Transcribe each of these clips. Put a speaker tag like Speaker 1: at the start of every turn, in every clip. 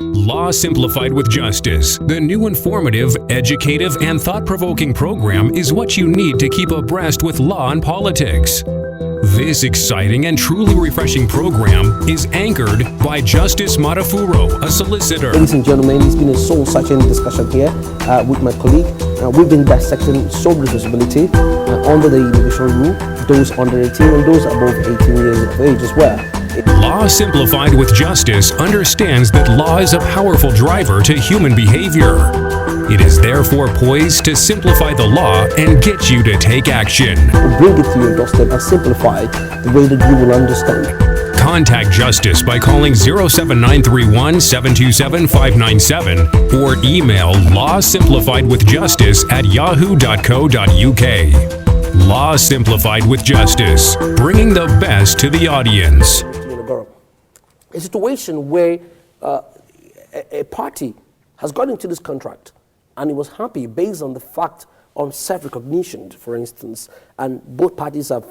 Speaker 1: Law Simplified with Justice, the new informative, educative, and thought-provoking program is what you need to keep abreast with law and politics. This exciting and truly refreshing program is anchored by Justice Maduforo, a solicitor.
Speaker 2: Ladies and gentlemen, it's been a soul-searching discussion here with my colleague. We've been dissecting sole responsibility under the immigration rule, those under 18 and those above 18 years of age as well.
Speaker 1: Law Simplified with Justice understands that law is a powerful driver to human behavior. It is therefore poised to simplify the law and get you to take action.
Speaker 2: We'll bring it to your doorstep and simplify it the way that you will understand.
Speaker 1: Contact Justice by calling 07931 727 597 or email lawsimplifiedwithjustice@yahoo.co.uk. Law Simplified with Justice, bringing the best to the audience.
Speaker 2: A situation where a party has got into this contract and it was happy based on the fact on self-recognition, for instance, and both parties have,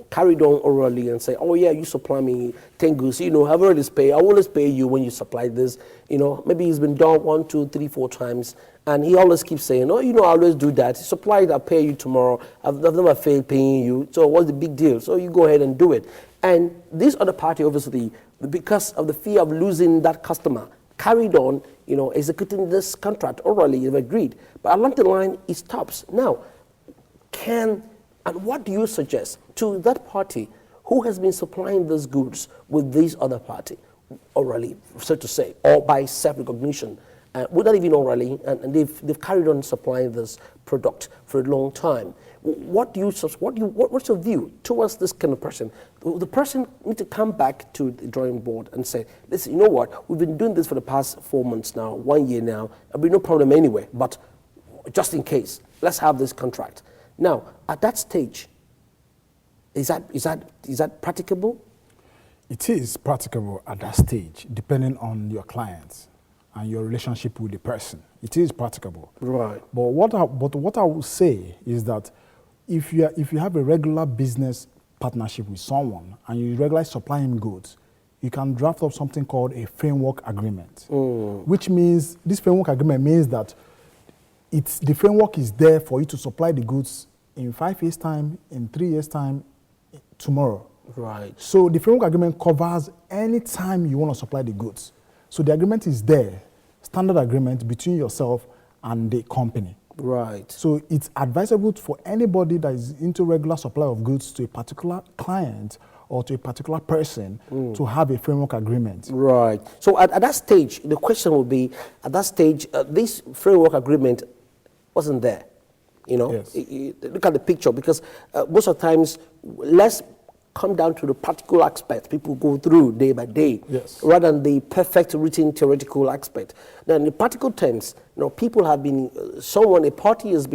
Speaker 2: carried on orally and say, oh yeah, you supply me 10 goods, I've already paid, I will always pay you when you supply this, maybe it's been done 1, 2, 3, 4 times, and he always keeps saying, oh, I always do that, supply it, I'll pay you tomorrow, I've never failed paying you, so what's the big deal? So you go ahead and do it. And this other party, obviously, because of the fear of losing that customer, carried on, executing this contract orally, you've agreed. But along the line, it stops. Now, and what do you suggest to that party who has been supplying these goods with this other party, orally, so to say, or by self-recognition, without even orally, and they've carried on supplying this product for a long time? What's your view towards this kind of person? The person needs to come back to the drawing board and say, listen, you know what, we've been doing this for the past 4 months now, 1 year now, there'll be no problem anyway, but just in case, let's have this contract. Now, at that stage, is that practicable?
Speaker 3: It is practicable at that stage, depending on your clients and your relationship with the person. It is practicable.
Speaker 2: Right.
Speaker 3: But what I would say is that if you have a regular business partnership with someone and you regularly supply him goods, you can draft up something called a framework agreement, which means this framework agreement means that the framework is there for you to supply the goods in 5 years' time, in 3 years' time, tomorrow.
Speaker 2: Right.
Speaker 3: So the framework agreement covers any time you want to supply the goods. So the agreement is there, standard agreement between yourself and the company.
Speaker 2: Right.
Speaker 3: So it's advisable for anybody that is into regular supply of goods to a particular client or to a particular person to have a framework agreement.
Speaker 2: Right. So at that stage, the question will be, at that stage, this framework agreement wasn't there.
Speaker 3: Yes.
Speaker 2: Look at the picture, because most of the times, let's come down to the practical aspect people go through day by day,
Speaker 3: yes,
Speaker 2: rather than the perfect written theoretical aspect. Now, in the practical terms, people have been, a party has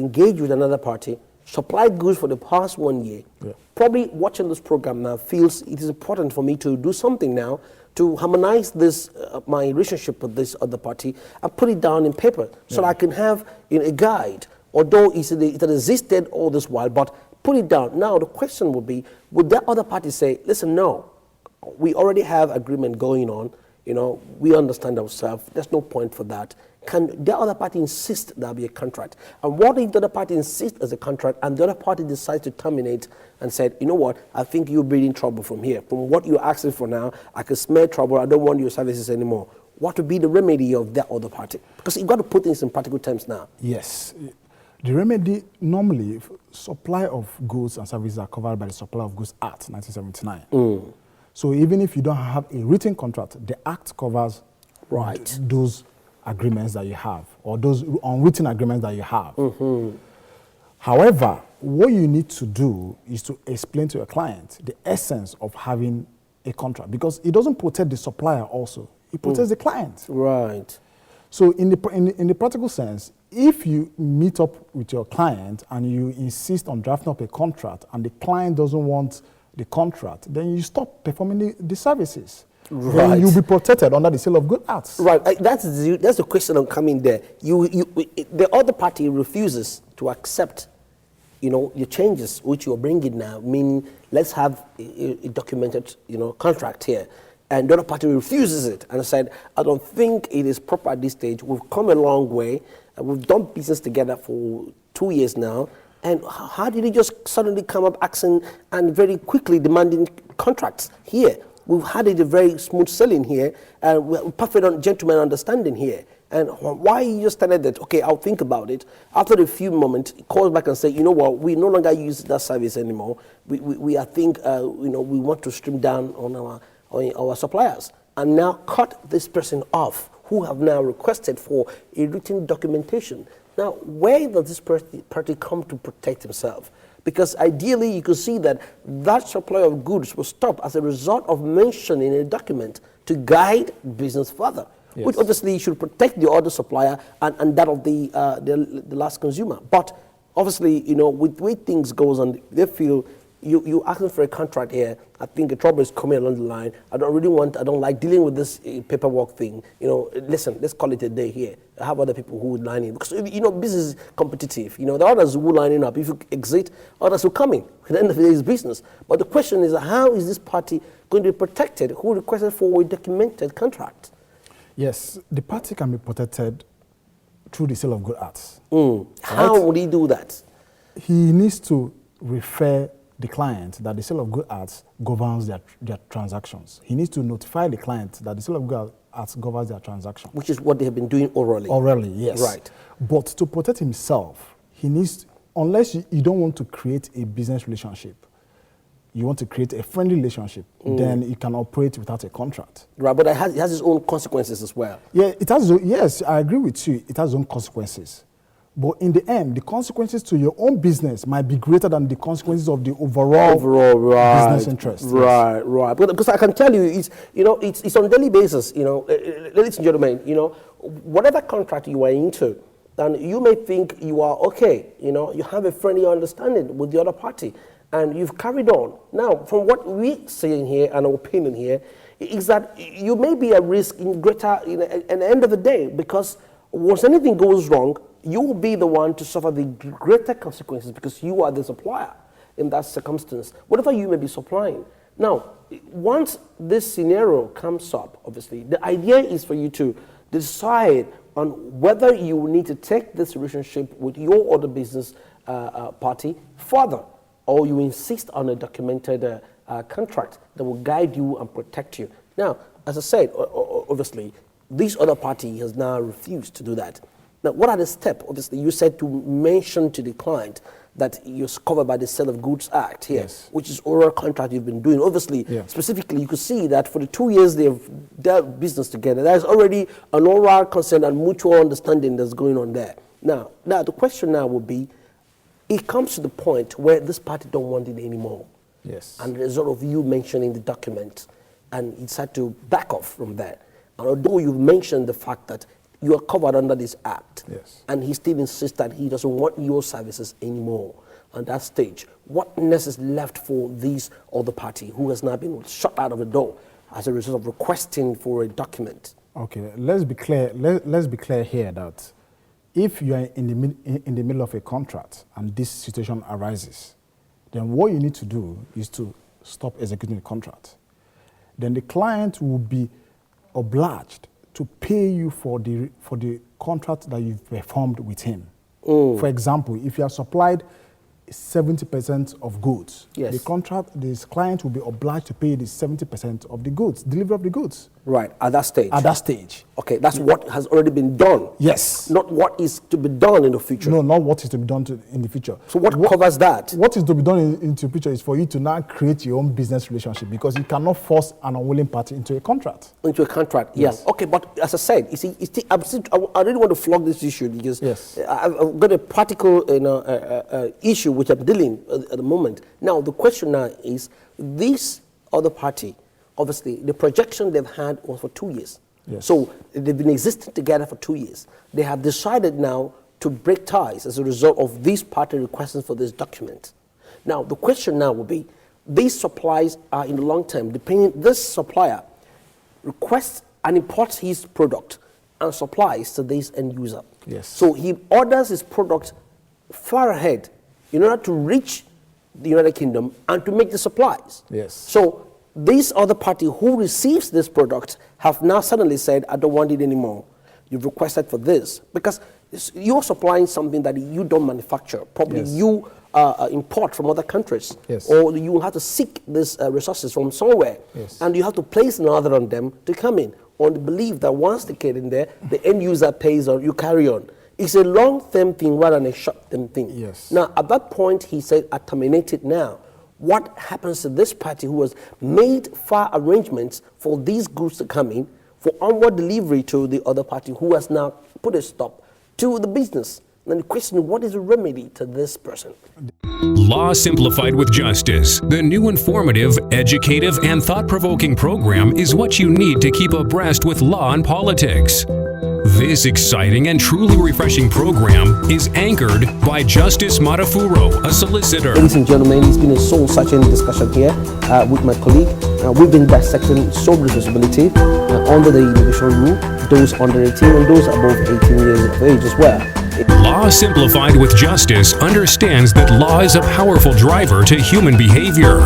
Speaker 2: engaged with another party, supplied goods for the past 1 year. Yeah. Probably watching this program now feels it is important for me to do something now to harmonize this, my relationship with this other party, and put it down in paper so that I can have a guide, although it existed all this while, but put it down. Now, the question would be, would that other party say, listen, no, we already have agreement going on, we understand ourselves, there's no point for that. Can the other party insist there'll be a contract? And what if the other party insists as a contract and the other party decides to terminate and said, you know what, I think you're breeding trouble from here. From what you're asking for now, I can smell trouble, I don't want your services anymore. What would be the remedy of that other party? Because you've got to put things in practical terms now.
Speaker 3: Yes. The remedy, normally, supply of goods and services are covered by the Supply of Goods Act, 1979. So even if you don't have a written contract, the Act covers those agreements that you have, or those unwritten agreements that you have. However, what you need to do is to explain to your client the essence of having a contract, because it doesn't protect the supplier also, it protects the client.
Speaker 2: Right.
Speaker 3: So in the practical sense, if you meet up with your client and you insist on drafting up a contract and the client doesn't want the contract, then you stop performing the services. Right. Then you'll be protected under the Sale of Good Acts.
Speaker 2: Right. That's the question I'm coming there. The other party refuses to accept, the changes which you're bringing now. Meaning, let's have a documented, contract here. and the other party refuses it and said, I don't think it is proper at this stage. We've come a long way. We've done business together for 2 years now. And how did he just suddenly come up asking and very quickly demanding contracts here? We've had it a very smooth sailing here, and we're perfect gentleman understanding here. And why you just started that, okay, I'll think about it. After a few moments, he calls back and say, you know what, we no longer use that service anymore. I think, we want to stream down on our suppliers. And now cut this person off, who have now requested for a written documentation. Now, where does this party come to protect himself? Because ideally, you could see that supply of goods will stop as a result of mentioning a document to guide business further, yes, which obviously should protect the other supplier and that of the last consumer. But obviously, with the way things goes on, they feel you're asking for a contract here. I think the trouble is coming along the line. I don't like dealing with this paperwork thing. Listen, let's call it a day here. I have other people who would line in. Because, business is competitive. There are others who will line in up. If you exit, others will come in. At the end of the day, it's business. But the question is, how is this party going to be protected who requested for a documented contract?
Speaker 3: Yes, the party can be protected through the sale of good arts.
Speaker 2: How would he do that?
Speaker 3: He needs to refer the client that the sale of good arts governs their transactions. He needs to notify the client that the sale of good arts governs their transaction. Which
Speaker 2: is what they have been doing orally.
Speaker 3: Orally, yes.
Speaker 2: Right.
Speaker 3: But to protect himself, he needs, unless you don't want to create a business relationship, you want to create a friendly relationship, then you can operate without a contract.
Speaker 2: Right, but it has its own consequences as well.
Speaker 3: Yeah, it has. Yes, I agree with you. It has its own consequences. But in the end, the consequences to your own business might be greater than the consequences of the overall business interest.
Speaker 2: Right, yes. Right. Because I can tell you, it's on a daily basis. Ladies and gentlemen, whatever contract you are into, and you may think you are okay. You have a friendly understanding with the other party, and you've carried on. Now, from what we're saying here and our opinion here, is that you may be at risk in greater, at the end of the day, because once anything goes wrong, you will be the one to suffer the greater consequences because you are the supplier in that circumstance, whatever you may be supplying. Now, once this scenario comes up, obviously, the idea is for you to decide on whether you need to take this relationship with your other business party further, or you insist on a documented contract that will guide you and protect you. Now, as I said, obviously, this other party has now refused to do that. Now, what are the steps? Obviously, you said to mention to the client that you're covered by the Sale of Goods Act here, yes, which is oral contract you've been doing. Obviously, specifically, you could see that for the 2 years they've dealt business together, there's already an oral consent and mutual understanding that's going on there. Now the question now will be, it comes to the point where this party don't want it anymore.
Speaker 3: Yes.
Speaker 2: And as a result of you mentioning the document, and you decide to back off from that. And although you've mentioned the fact that you are covered under this act,
Speaker 3: yes,
Speaker 2: and he still insists that he doesn't want your services anymore on that stage, what next is left for this other party who has now been shut out of the door as a result of requesting for a document?
Speaker 3: Okay, let's be clear. Let's be clear here that if you are in the middle of a contract and this situation arises, then what you need to do is to stop executing the contract. Then the client will be obliged to pay you for the contract that you've performed with him. For example, if you have supplied 70% of goods,
Speaker 2: yes,
Speaker 3: this client will be obliged to pay the 70% of the goods, delivery of the goods.
Speaker 2: Right, at that stage.
Speaker 3: At that stage.
Speaker 2: Okay, that's what has already been done.
Speaker 3: Yes.
Speaker 2: Not what is to be done in the future.
Speaker 3: No, not what is to be done in the future.
Speaker 2: So what covers that?
Speaker 3: What is to be done in the future is for you to now create your own business relationship, because you cannot force an unwilling party into a contract.
Speaker 2: Into a contract, yes. Okay, but as I said, you see, I really want to flog this issue because
Speaker 3: yes,
Speaker 2: I've got a practical issue which I'm dealing at the moment. Now, the question now is, this other party, obviously, the projection they've had was for 2 years.
Speaker 3: Yes.
Speaker 2: So they've been existing together for 2 years. They have decided now to break ties as a result of this party requesting for this document. Now, the question now will be, these supplies are in the long term, depending, this supplier requests and imports his product and supplies to this end user.
Speaker 3: Yes.
Speaker 2: So he orders his product far ahead in order to reach the United Kingdom and to make the supplies.
Speaker 3: Yes.
Speaker 2: So this other party who receives this product have now suddenly said, I don't want it anymore. You've requested for this. Because you're supplying something that you don't manufacture. Probably
Speaker 3: Yes.
Speaker 2: you import from other countries.
Speaker 3: Yes.
Speaker 2: Or you have to seek these resources from somewhere.
Speaker 3: Yes.
Speaker 2: And you have to place an order on them to come in. On the belief that once they get in there, the end user pays or you carry on. It's a long-term thing rather than a short-term thing.
Speaker 3: Yes.
Speaker 2: Now, at that point, he said, I terminate it now. What happens to this party who has made fair arrangements for these goods to come in for onward delivery to the other party who has now put a stop to the business? And the question is, what is the remedy to this person?
Speaker 1: Law Simplified with Justice, the new informative, educative, and thought-provoking program is what you need to keep abreast with law and politics. This exciting and truly refreshing program is anchored by Justice Maduforo, a solicitor.
Speaker 2: Ladies and gentlemen, it's been a soul-searching discussion here with my colleague. We've been dissecting sole responsibility under the immigration rule, those under 18 and those above 18 years of age as well.
Speaker 1: Law Simplified with Justice understands that law is a powerful driver to human behavior.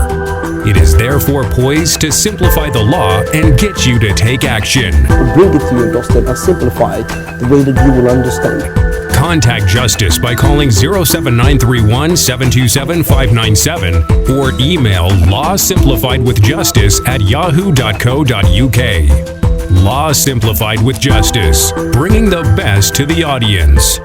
Speaker 1: It is therefore poised to simplify the law and get you to take action.
Speaker 2: We'll bring it to your doorstep and simplify it the way that you will understand.
Speaker 1: Contact Justice by calling 07931 727 597 or email lawsimplifiedwithjustice@yahoo.co.uk. Law Simplified with Justice, bringing the best to the audience.